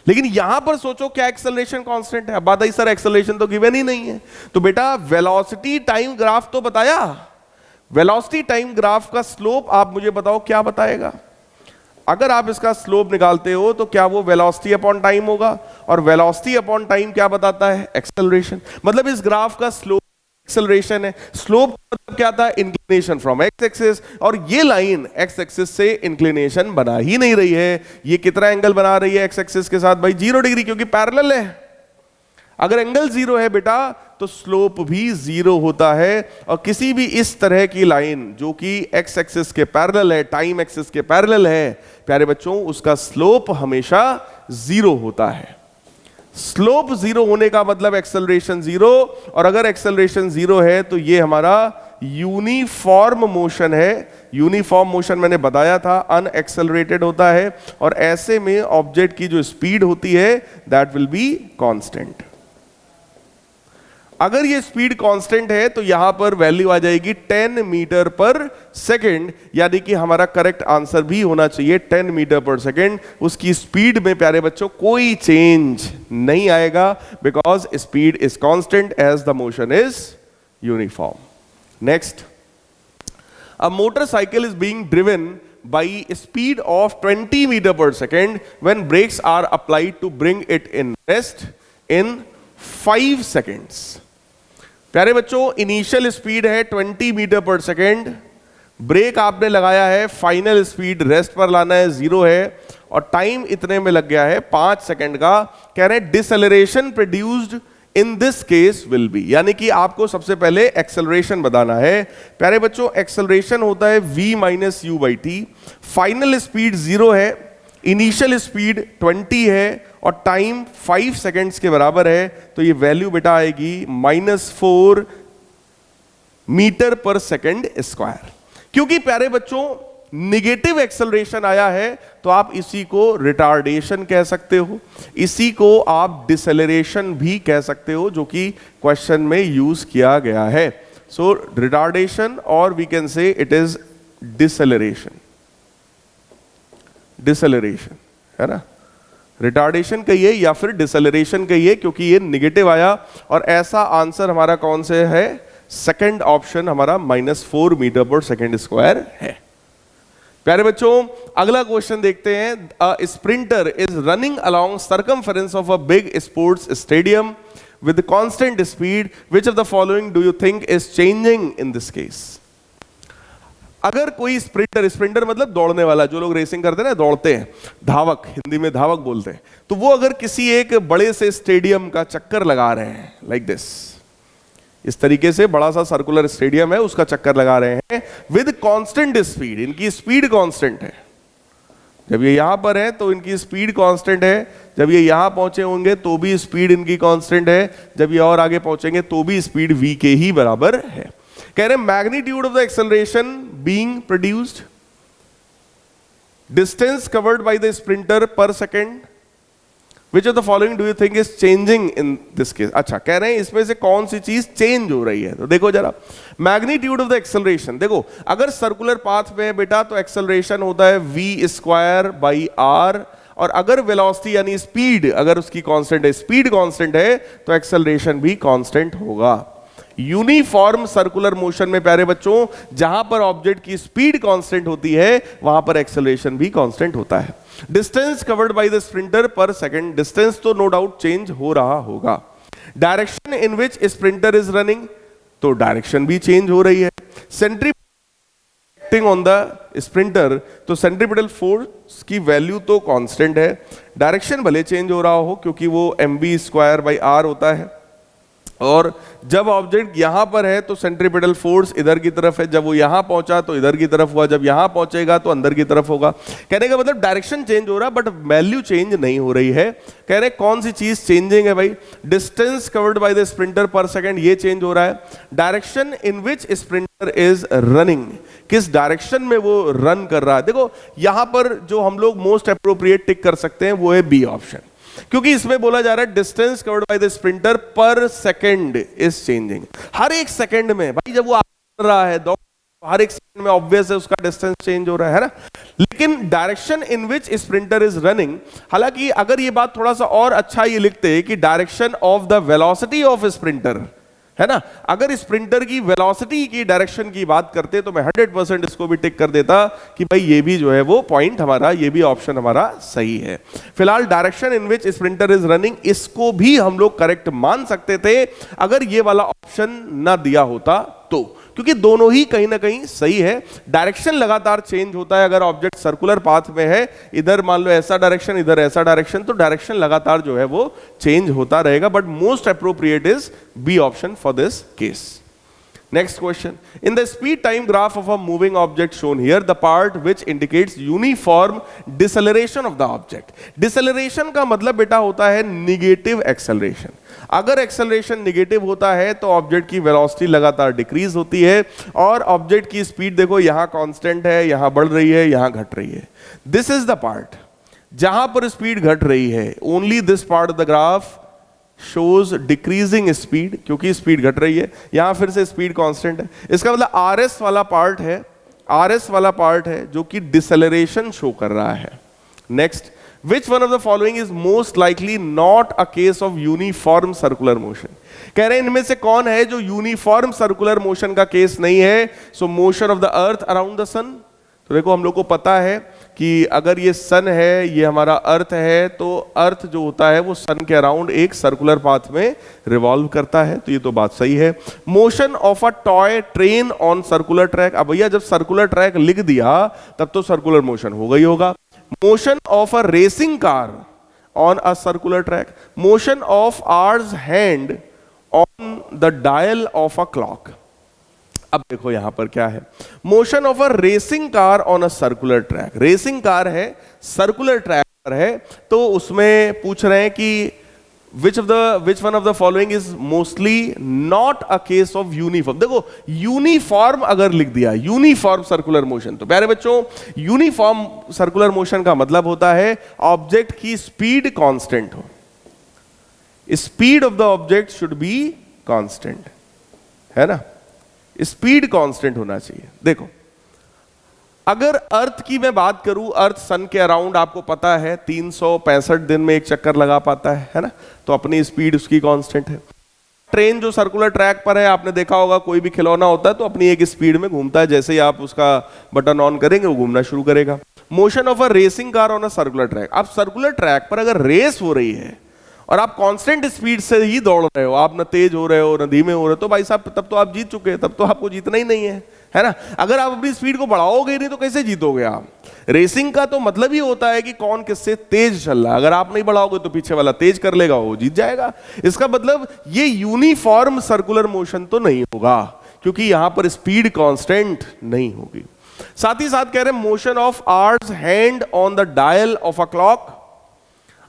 लेकिन यहां पर सोचो क्या एक्सेलरेशन कांस्टेंट है? बात आई सर एक्सेलरेशन तो गिवन ही नहीं है। तो बेटा वेलोसिटी टाइम ग्राफ तो बताया, वेलोसिटी टाइम ग्राफ का स्लोप आप मुझे बताओ क्या बताएगा? अगर आप इसका स्लोप निकालते हो तो क्या वो वेलोसिटी अपॉन टाइम होगा, और वेलोसिटी अपॉन टाइम क्या बताता है? एक्सेलरेशन। मतलब इस ग्राफ का स्लोप एक्सेलरेशन है, स्लोप मतलब क्या था, इंक्लिनेशन फ्रॉम एक्स एक्सिस, और ये लाइन एक्स एक्सिस से इंक्लिनेशन बना ही नहीं रही है। ये कितना एंगल बना रही है एक्स एक्सिस के साथ भाई, 0 डिग्री, क्योंकि पैरेलल है। अगर एंगल 0 है बेटा तो स्लोप भी 0 होता है। और किसी भी इस तरह की लाइन जो कि एक्स एक्सिस के पैरेलल है, टाइम एक्सिस के पैरेलल है प्यारे बच्चों, उसका स्लोप हमेशा 0 होता है। स्लोप 0 होने का मतलब एक्सेलरेशन 0, और अगर एक्सेलरेशन 0 है तो ये हमारा यूनिफॉर्म मोशन है। यूनिफॉर्म मोशन मैंने बताया था अनएक्सेलरेटेड होता है, और ऐसे में ऑब्जेक्ट की जो स्पीड होती है दैट विल बी कांस्टेंट। अगर ये स्पीड कांस्टेंट है तो यहां पर वैल्यू आ जाएगी 10 मीटर पर सेकेंड, यानी कि हमारा करेक्ट आंसर भी होना चाहिए 10 मीटर पर सेकेंड। उसकी स्पीड में प्यारे बच्चों कोई चेंज नहीं आएगा, because speed is constant as the motion is uniform. Next, a motorcycle is being driven by speed of 20 meter per second when brakes are applied to bring it in rest in 5 seconds। प्यारे बच्चों, initial speed है 20 metre per second, break आपने लगाया है, final speed rest पर लाना है 0 है, और टाइम इतने में लग गया है 5 सेकेंड का। कह रहे हैं deceleration produced in this case will be, यानी कि आपको सबसे पहले एक्सेलरेशन बताना है। प्यारे बच्चों, एक्सेलरेशन होता है v minus you by T, final speed 0 है, इनिशियल स्पीड 20 है, और टाइम 5 सेकेंड्स के बराबर है, तो ये वैल्यू बेटा आएगी -4 मीटर पर सेकेंड स्क्वायर। क्योंकि प्यारे बच्चों निगेटिव एक्सेलरेशन आया है तो आप इसी को रिटार्डेशन कह सकते हो, इसी को आप डिसेलरेशन भी कह सकते हो, जो कि क्वेश्चन में यूज किया गया है। सो रिटार्डेशन, और we can say it is deceleration. Deceleration है ना, रिटार्डेशन कहिए या फिर डिसेलरेशन कहिए, क्योंकि ये निगेटिव आया, और ऐसा आंसर हमारा कौन से है, सेकंड ऑप्शन हमारा -4 मीटर पर सेकेंड स्क्वायर है। प्यारे बच्चों, अगला क्वेश्चन देखते हैं। A sprinter is running along circumference of a big sports stadium with constant speed, which of the following do you think is changing in this case. अगर कोई sprinter, sprinter मतलब दौड़ने वाला, जो लोग रेसिंग करते हैं ना, दौड़ते हैं, धावक, हिंदी में धावक बोलते हैं, तो वो अगर किसी एक बड़े से स्टेडियम का चक्कर लगा रहे हैं लाइक दिस, इस तरीके से बड़ा सा सर्कुलर स्टेडियम है, उसका चक्कर लगा रहे हैं विद कांस्टेंट स्पीड, इनकी स्पीड कांस्टेंट है। जब ये यहां पर है तो इनकी स्पीड कांस्टेंट है, जब ये यहां पहुंचे होंगे तो भी स्पीड इनकी कांस्टेंट है, जब ये और आगे पहुंचेंगे तो भी स्पीड v के ही बराबर है। कह रहे हैं magnitude of the acceleration being produced, distance covered by the sprinter पर second, Which of the following do you think is changing in this case? अच्छा, कह रहे हैं इसमें से कौन सी चीज चेंज हो रही है। तो देखो जरा, मैग्नीट्यूड ऑफ द एक्सेलरेशन, देखो अगर सर्कुलर पाथ में है बेटा तो एक्सेलरेशन होता है v स्क्वायर बाई आर, और अगर वेलोसिटी यानी स्पीड अगर उसकी कांस्टेंट है, स्पीड कांस्टेंट है, तो एक्सेलरेशन भी कांस्टेंट होगा। यूनिफॉर्म सर्कुलर मोशन में प्यारे बच्चों जहां पर ऑब्जेक्ट की स्पीड कांस्टेंट होती है वहां पर एक्सेलरेशन भी कांस्टेंट होता है। Distance covered by the sprinter पर सेकंड, डिस्टेंस तो नो डाउट चेंज हो रहा होगा। Direction in which sprinter is running, तो डायरेक्शन भी चेंज हो रही है। सेंट्रीपिटल ऑन द स्प्रिंटर, तो सेंट्रीपिटल फोर्स की वैल्यू तो कांस्टेंट है, डायरेक्शन भले चेंज हो रहा हो क्योंकि वो mv स्क्वायर बाई आर होता है, और जब ऑब्जेक्ट यहां पर है तो सेंट्रीपिटल फोर्स इधर की तरफ है, जब वो यहां पहुंचा तो इधर की तरफ हुआ, जब यहां पहुंचेगा तो अंदर की तरफ होगा। कहने का मतलब डायरेक्शन चेंज हो रहा है बट वैल्यू चेंज नहीं हो रही है। कह रहे कौन सी चीज चेंजिंग है भाई, distance covered by the sprinter पर सेकंड ये चेंज हो रहा है। Direction in which sprinter is running, किस डायरेक्शन में वो रन कर रहा है। देखो यहां पर जो हम लोग मोस्ट अप्रोप्रिएट टिक कर सकते हैं वो है बी ऑप्शन, क्योंकि इसमें बोला जा रहा है distance covered by the sprinter पर सेकंड इज चेंजिंग। हर एक सेकंड में भाई जब वो आ रहा है दौड़, हर एक सेकंड में ऑब्वियस है उसका डिस्टेंस चेंज हो रहा है ना। लेकिन direction in which sprinter is running, हालांकि अगर ये बात थोड़ा सा और अच्छा ये लिखते कि direction of the velocity of sprinter, है ना। अगर स्प्रिंटर की वेलोसिटी की डायरेक्शन की बात करते तो मैं 100% इसको भी टिक कर देता कि भाई ये भी जो है वो पॉइंट हमारा, ये भी ऑप्शन हमारा सही है। फिलहाल direction in which sprinter is running, इसको भी हम लोग करेक्ट मान सकते थे अगर ये वाला ऑप्शन ना दिया होता तो, क्योंकि दोनों ही कहीं ना कहीं सही है। डायरेक्शन लगातार चेंज होता है, अगर ऑब्जेक्ट सर्कुलर पाथ में है, इधर मान लो ऐसा डायरेक्शन, इधर ऐसा डायरेक्शन, तो डायरेक्शन लगातार जो है वो चेंज होता रहेगा। But most appropriate is B option for this case. Next question. In the speed time graph of a moving object shown here, the part which indicates uniform deceleration of the object. Deceleration का मतलब बेटा होता है negative acceleration. अगर acceleration negative होता है तो object की वेलोसिटी लगातार डिक्रीज होती है, और ऑब्जेक्ट की स्पीड देखो यहां कांस्टेंट है, यहां बढ़ रही है, यहां घट रही है। दिस इज द पार्ट जहां पर स्पीड घट रही है। Only this part of the graph shows decreasing speed, क्योंकि स्पीड घट रही है। यहां फिर से स्पीड कांस्टेंट है, इसका मतलब आरएस वाला पार्ट है, आरएस वाला पार्ट है जो कि डिसेलरेशन शो कर रहा है। Next, which one of the following is most likely not a case of uniform circular motion. कह रहे हैं इनमें से कौन है जो यूनिफॉर्म सर्कुलर मोशन का केस नहीं है। So motion of the earth around the sun. तो देखो हम लोग को पता है कि अगर ये सन है, ये हमारा अर्थ है, तो अर्थ जो होता है वो सन के अराउंड एक सर्कुलर पाथ में रिवॉल्व करता है, तो ये तो बात सही है। Motion of a toy train on circular track, अब भैया जब सर्कुलर ट्रैक लिख दिया तब तो सर्कुलर मोशन होगा ही होगा। Motion of a racing car on a circular track, motion of hours hand on the dial of a clock. अब देखो यहां पर क्या है, motion of a racing car on a circular track. Racing car है, circular track पर है, तो उसमें पूछ रहे हैं कि which one of the following is mostly not a case of uniform। देखो यूनिफॉर्म अगर लिख दिया, यूनिफॉर्म सर्कुलर मोशन, तो प्यारे बच्चों यूनिफॉर्म सर्कुलर मोशन का मतलब होता है ऑब्जेक्ट की स्पीड कांस्टेंट हो, speed of the object should be constant, है ना, स्पीड कांस्टेंट होना चाहिए। देखो अगर अर्थ की मैं बात करूं, अर्थ सन के अराउंड आपको पता है 365 दिन में एक चक्कर लगा पाता है ना, तो अपनी स्पीड उसकी कांस्टेंट है। ट्रेन जो सर्कुलर ट्रैक पर है, आपने देखा होगा कोई भी खिलौना होता है तो अपनी एक स्पीड में घूमता है, जैसे ही आप उसका बटन ऑन करेंगे वो घूमना शुरू करेगा। Motion of a racing car on a circular track, आप सर्कुलर ट्रैक पर अगर रेस हो रही है और आप कांस्टेंट स्पीड से ही दौड़ रहे हो, आप न तेज हो रहे हो न धीमे हो रहे हो, तो भाई साहब तब तो आप जीत चुके हैं, तब तो आपको जीतना ही नहीं है ना। अगर आप अपनी स्पीड को बढ़ाओगे ही नहीं तो कैसे जीतोगे आप। रेसिंग का तो मतलब ही होता है कि कौन किससे तेज चल रहा है, अगर आप नहीं बढ़ाओगे तो पीछे वाला तेज कर लेगा, वो जीत जाएगा। इसका मतलब ये यूनिफॉर्म सर्कुलर मोशन तो नहीं होगा, क्योंकि यहां पर स्पीड कांस्टेंट नहीं होगी। साथ ही साथ कह रहे हैं motion of hours hand on the dial of a clock.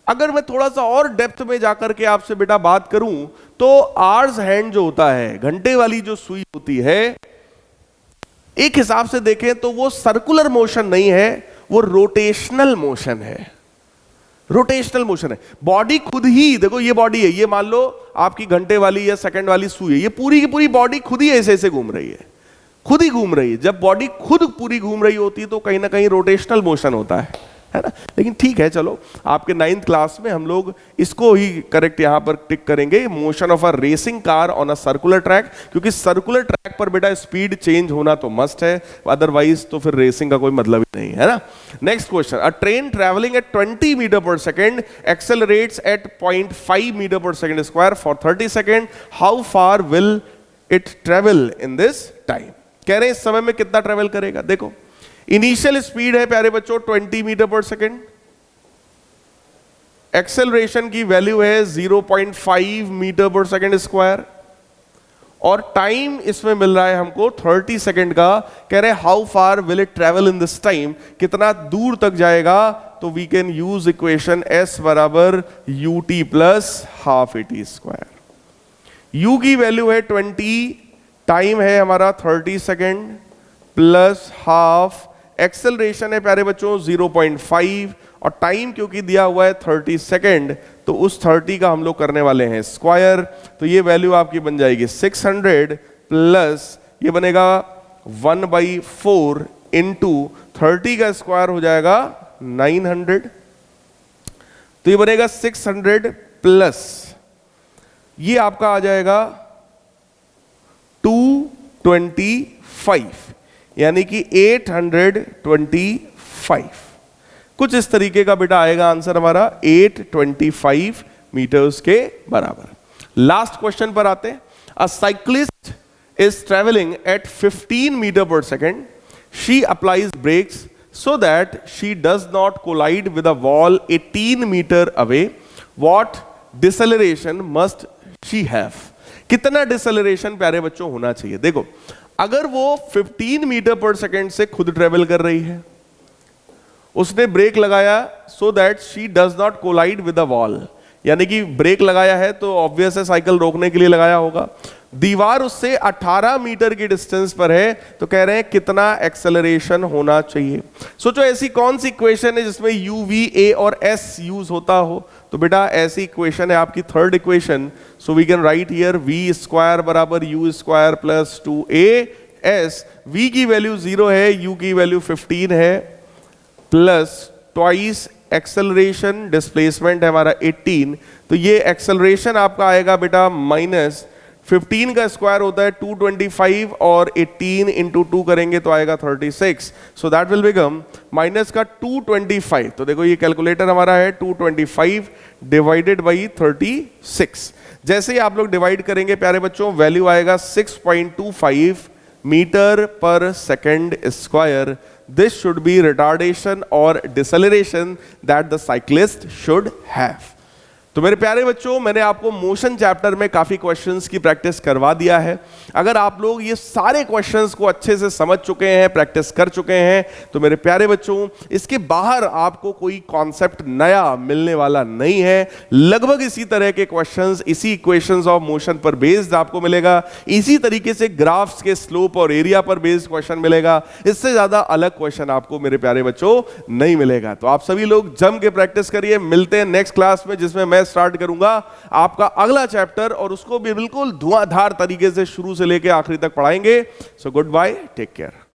अगर मैं थोड़ा सा और डेप्थ में जाकर के आपसे बेटा बात करूं तो आवर्स हैंड जो होता है, घंटे वाली जो सुई होती है, एक हिसाब से देखें तो वो सर्कुलर मोशन नहीं है, वो रोटेशनल मोशन है, रोटेशनल मोशन है। बॉडी खुद ही, देखो ये बॉडी है, ये मान लो आपकी घंटे वाली या सेकंड वाली सुई है, ये पूरी की पूरी बॉडी खुद ही ऐसे ऐसे घूम रही है, खुद ही घूम रही है। जब बॉडी खुद पूरी घूम रही होती है तो कहीं ना कहीं रोटेशनल मोशन होता है ना। लेकिन ठीक है, चलो आपके 9th क्लास में हम लोग इसको ही करेक्ट यहां पर टिक करेंगे, motion of a racing car on a circular track, क्योंकि सर्कुलर ट्रैक पर बेटा स्पीड चेंज होना तो मस्ट है, अदरवाइज तो फिर रेसिंग का कोई मतलब ही नहीं है ना। Next question, a train travelling at 20 metre per second accelerates at 0.5 metre per second square for 30 second, how far will it travel in this time. कह रहे हैं इस समय में कितना ट्रेवल करेगा। देखो इनिशियल स्पीड है प्यारे बच्चों 20 मीटर पर सेकेंड, एक्सेलरेशन की वैल्यू है 0.5 मीटर पर सेकेंड स्क्वायर, और टाइम इसमें मिल रहा है हमको 30 सेकेंड का। कह रहे how far will it travel in this time, कितना दूर तक जाएगा। तो we can use equation s बराबर ut plus half at square. u की वैल्यू है 20, टाइम है हमारा 30 सेकेंड प्लस हाफ, एक्सेलरेशन है प्यारे बच्चों 0.5, और टाइम क्योंकि दिया हुआ है 30 सेकेंड, तो उस 30 का हम लोग करने वाले हैं स्क्वायर। तो ये वैल्यू आपकी बन जाएगी 600 प्लस ये बनेगा 1/4 इंटू 30 का स्क्वायर हो जाएगा 900, तो ये बनेगा 600 प्लस ये आपका आ जाएगा 825, यानी कि 825, कुछ इस तरीके का बेटा आएगा आंसर हमारा 825 मीटर्स के बराबर। लास्ट क्वेश्चन पर आते हैं। A cyclist is travelling at 15 metre per second, she applies brakes so that she does not collide with a wall 18 meter away. What deceleration must she have? कितना deceleration प्यारे बच्चों होना चाहिए? देखो, अगर वो 15 मीटर पर सेकेंड से खुद ट्रेवल कर रही है, उसने ब्रेक लगाया so that she does not collide with the wall, यानी कि ब्रेक लगाया है तो ऑब्वियस है साइकिल रोकने के लिए लगाया होगा। दीवार उससे 18 मीटर की डिस्टेंस पर है, तो कह रहे हैं कितना एक्सेलरेशन होना चाहिए। सोचो ऐसी कौन सी इक्वेशन है जिसमें u, v, a और s यूज होता हो? तो बेटा ऐसी इक्वेशन है आपकी third equation. So we can write here v square बराबर u square plus 2as। v की वैल्यू 0 है, u की वैल्यू 15 है, प्लस ट्वाइस एक्सेलरेशन, डिस्प्लेसमेंट है हमारा 18, तो ये एक्सेलरेशन आपका आएगा बेटा माइनस 15 का स्क्वायर होता है 225 और 18 इंटू 2 करेंगे तो आएगा 36, so that will become minus का 225। तो देखो ये कैलकुलेटर हमारा है 225 डिवाइडेड बाई 36। जैसे ही आप लोग डिवाइड करेंगे प्यारे बच्चों, वैल्यू आएगा 6.25 metre per second square. This should be retardation or deceleration that the cyclist should have. तो मेरे प्यारे बच्चों, मैंने आपको मोशन चैप्टर में काफी क्वेश्चंस की प्रैक्टिस करवा दिया है। अगर आप लोग ये सारे क्वेश्चंस को अच्छे से समझ चुके हैं, प्रैक्टिस कर चुके हैं, तो मेरे प्यारे बच्चों इसके बाहर आपको कोई कॉन्सेप्ट नया मिलने वाला नहीं है। लगभग इसी तरह के क्वेश्चंस, इसी इक्वेशंस ऑफ मोशन पर बेस्ड आपको मिलेगा, इसी तरीके से ग्राफ्स के स्लोप और एरिया पर बेस्ड क्वेश्चन मिलेगा। इससे ज्यादा अलग क्वेश्चन आपको मेरे प्यारे बच्चों नहीं मिलेगा। तो आप सभी लोग जम के प्रैक्टिस करिए। मिलते हैं नेक्स्ट क्लास में, जिसमें मैं स्टार्ट करूंगा आपका अगला चैप्टर, और उसको भी बिल्कुल धुआंधार तरीके से शुरू से लेकर आखिरी तक पढ़ाएंगे। So goodbye, take care.